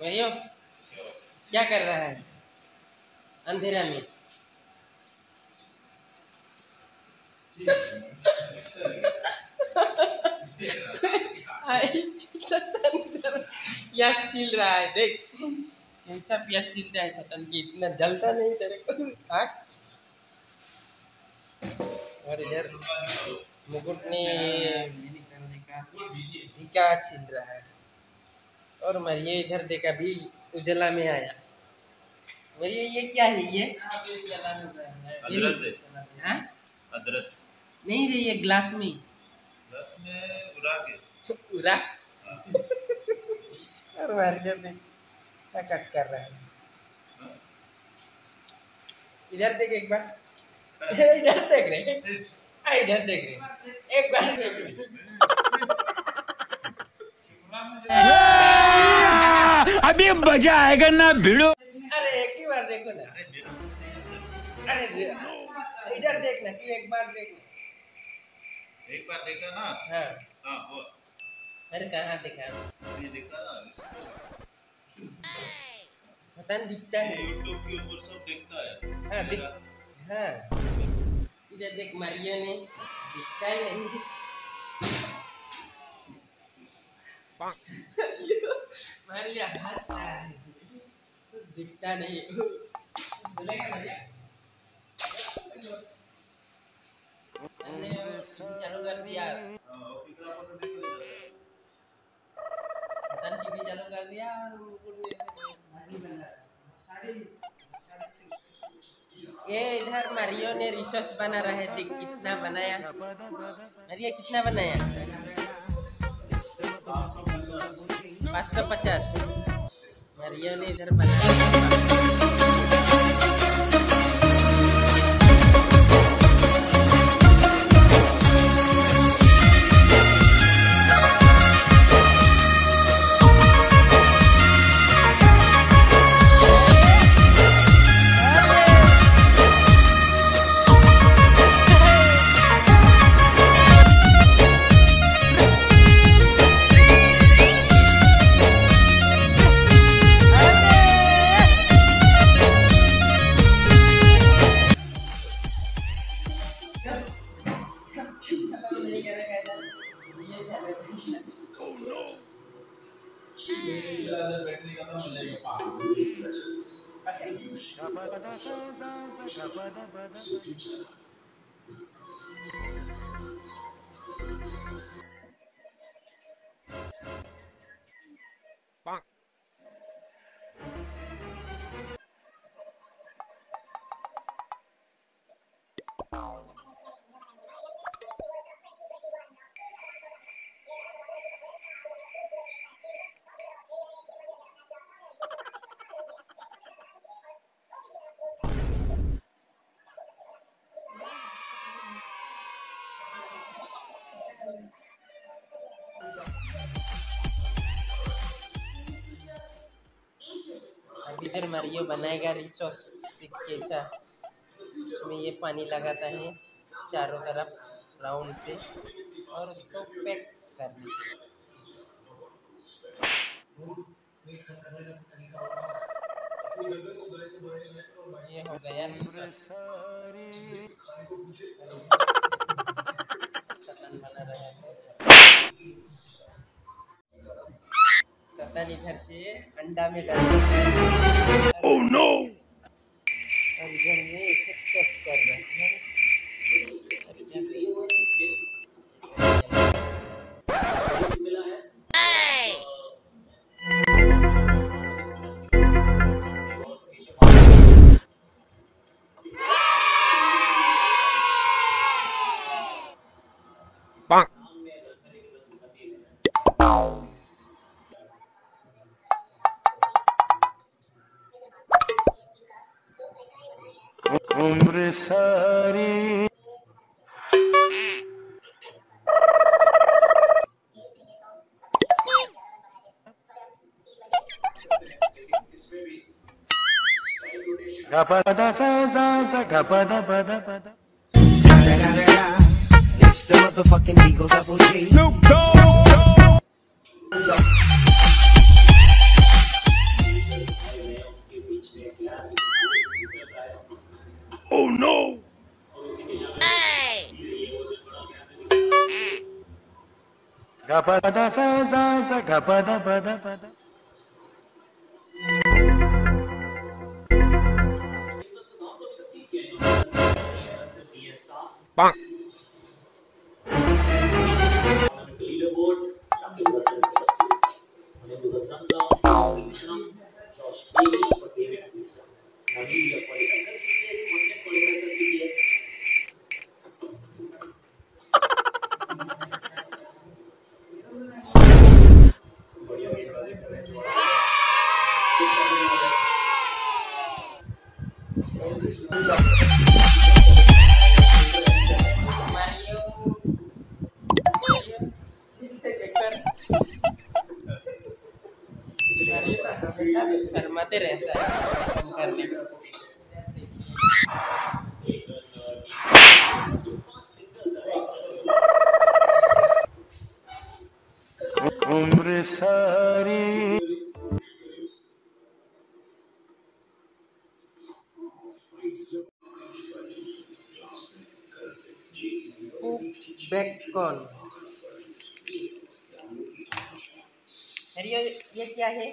मरियो क्या कर रहा है अंधेरा में? प्यास छील रहा है, देख कैसा प्यास छीलता है सतन की, इतना जलता नहीं तेरे को। और इधर मुकुट ने टीका छील रहा है और मरिए इधर देखा भी उजला में आया। मरिए ये क्या है? ये अदरक नहीं रे, ये ग्लास में उरा और मरिए क्या कट कर रहा है। इधर देख एक बार, इधर देख रहे, इधर देख रहे, एक बार देख रहे। अभी मजा आएगा ना भिड़ो। अरे एक ही बार देखो ना, अरे इधर देखना कि एक बार देखना। एक बार देखा ना? हाँ हाँ वो। अरे कहाँ देखा? ये देखा ना? शैतान दिखता है, यूट्यूब के ऊपर सब देखता है। हाँ दिख, हाँ इधर देख मरिया ने दिखता ही नहीं। मरिया हंसता है, कुछ दिखता नहीं। बोलेगा मरिया हमने चालू कर दिया, शैतान टीवी चालू कर दिया और ये इधर मारियो ने रिसोर्स बना रहा है। देख कितना बनाया मारिया, कितना बनाया? 550 मारियो ने इधर बनाया। अब इधर मारियो बनाएगा रिसोर्स। कैसा उसमें ये पानी लगाता है चारों तरफ राउंड से और उसको पैक कर लेता। ये हो गया रिसोर्स। शैतान बना रहा है, शैतान इधर से अंडा में डाल। Oh no! और इधर में इसे चेक कर रहा है। उम्र सारी gapada sa sa sa gapada pada pada. It's the motherfucking Eagle Double G. Snoop Dogg. Gapada sa sa sa gapada pada pada. Bang. Mario Mario तो हमेशा शर्माते रहता है काम करने में। उम्र सारी बेकॉन अरे ये क्या है?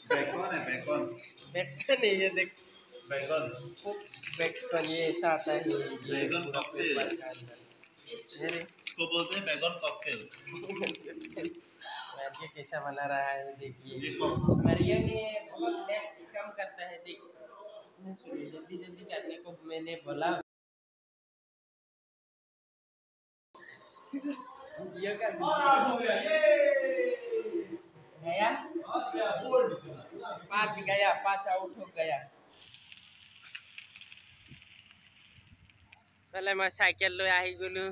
बैकॉन है बैकॉन बेकॉन है ये देख। बैगन बेकॉन ये ऐसा आता है ये बैगन पूरा कॉकटेल पेपर का अंदर। अरे इसको बोलते हैं बैगन कॉकटेल मारियो कैसा बना रहा है देखिए। ये कौन मारियो ने बहुत लेट काम करता है देख। जल्दी जल्दी करने को मैंने बोला। ये का गया 5 गया 5 आउट हो गया। তাহলে মই সাইকেল লৈ আহি গলো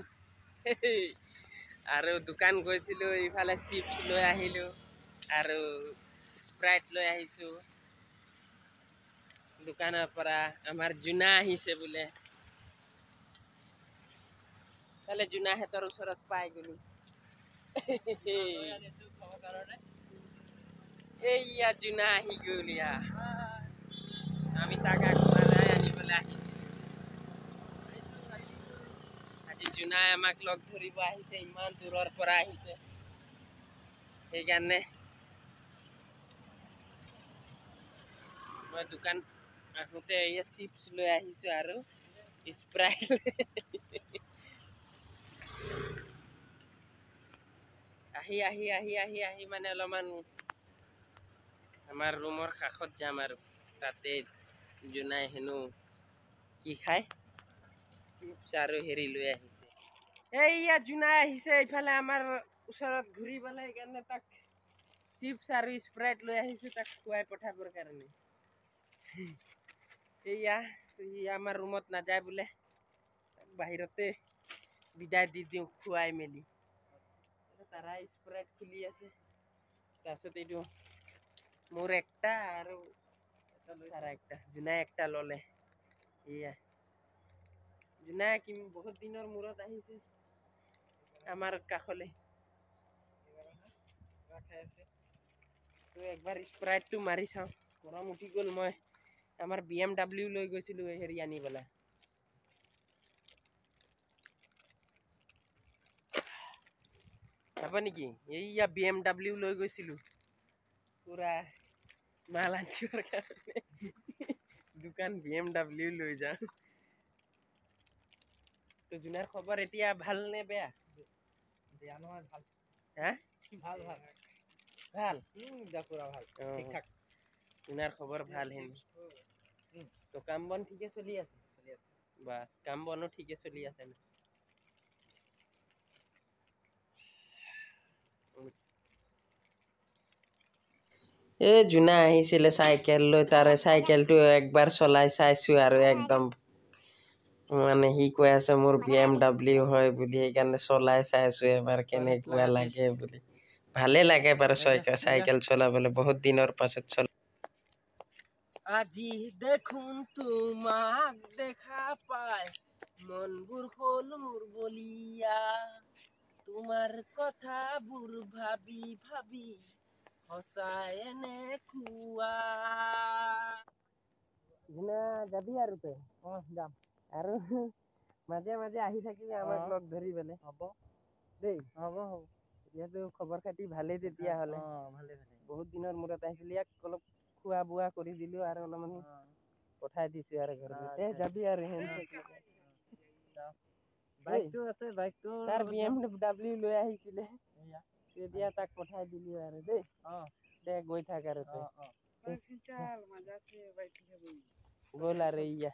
আৰু দোকান গৈছিলো ইফালে চিপছ লৈ আহিলো আৰু স্প্ৰাইট লৈ আহিছো দোকানৰ পৰা আমাৰ জুনা আহিছে বোলে তাহলে জুনা হেতৰ ওচৰত পাই গলো এইয়া জুনা আহি গল ইয়া আমি তাক ঘূৰাই আনিবলৈ আহিছো আজি জুনাই আমাক লগ ধৰিব আহিছে ইমান দূৰৰ পৰা আহিছে সেইকাৰণে মই দোকান আহোঁতে এই চিপছ লৈ আহিছো আৰু স্প্ৰাইট আহি আহি আহি আহি আহি মানে অলপমান আমাৰ ৰুমৰ কাষত যাম আৰু তাতে জুনাই হেনো কি খায় চিপছ আৰু হেৰি লৈ আহিছে এইয়া জুনাই আহিছে ইফালে আমাৰ ওচৰত ঘূৰিবলৈ সেইকাৰণে তাক চিপছ আৰু স্প্ৰাইট লৈ আহিছো তাক খুৱাই পঠাবৰ কাৰণে এইয়া আমাৰ ৰুমত নাযায় বোলে বাহিৰতে বিদায় দি দিওঁ খুৱাই মেলি তাৰা স্প্ৰাইট খুলি আছে তাৰপিছত এইটো মোৰ একটা আৰু তাৰা একটা জুনাই একটা ললে এয়া জুনাই কি বহুত দিনৰ মূৰত আহিছে আমাৰ কাষলে তো একবাৰ স্প্ৰাইটটো মাৰি চাওঁ গৰম উঠি গ'ল মই আমাৰ BMW লৈ গৈছিলো হেৰি আনিবলৈ চাবা নেকি এইয়া BMW লৈ গৈছিলো পুৰা মাল আনিবৰ কাৰণে দোকান BMW লৈ যাওঁ তো জুনাৰ খবৰ এতিয়া ভাল নে বেয়া বেয়া নহয় ভাল হা ভাল ভাল ভাল পুৰা ভাল ঠিক ঠাক জুনাৰ খবৰ ভাল হেন তো কাম বন ঠিকে চলি আছে বাস কাম বনো ঠিকে চলি আছে না এ জুনা আহিছিলে চাইকেল লৈ তাৰে চাইকেলটো একবাৰ চলাই চাইছো আৰু একদম মানে সি কৈ আছে মোৰ BMW হয় বুলি সেইকাৰণে চলাই চাইছো এবাৰ কেনেকুৱা লাগে বুলি ভালে লাগে বাৰু চাইকেল চলাবলৈ বহুত দিনৰ পাছত চলা আজি দেখোন তোমাক দেখা পাই মনবোৰ হল মোৰ বলিয়া তোমাৰ কথাবোৰ ভাবি ভাবি সঁচাই এনে খুৱা জুনা যাবি আৰু তই যাম আৰু মাজে মাজে আহি থাকিবি আমাক লগ ধৰি পেলাই হ'ব দেই হ'ব হ'ব এতিয়াতো খবৰ খাতি ভালেই তেতিয়াহ'লে ভালে বহুত দিনৰ মূৰত আহিছিলি ইয়াক অলপ খোৱা বোৱা কৰি দিলো আৰু অলপমান পঠাই দিছো আৰু ঘৰলৈ যাবি আৰু বাইকটো আছে বাইকটো তাৰ BMW লৈ আহিছিলে তেতিয়া তাক পঠাই দিলো আৰু দেই দে গৈ থাক আৰু তই গ'ল আৰু ইয়া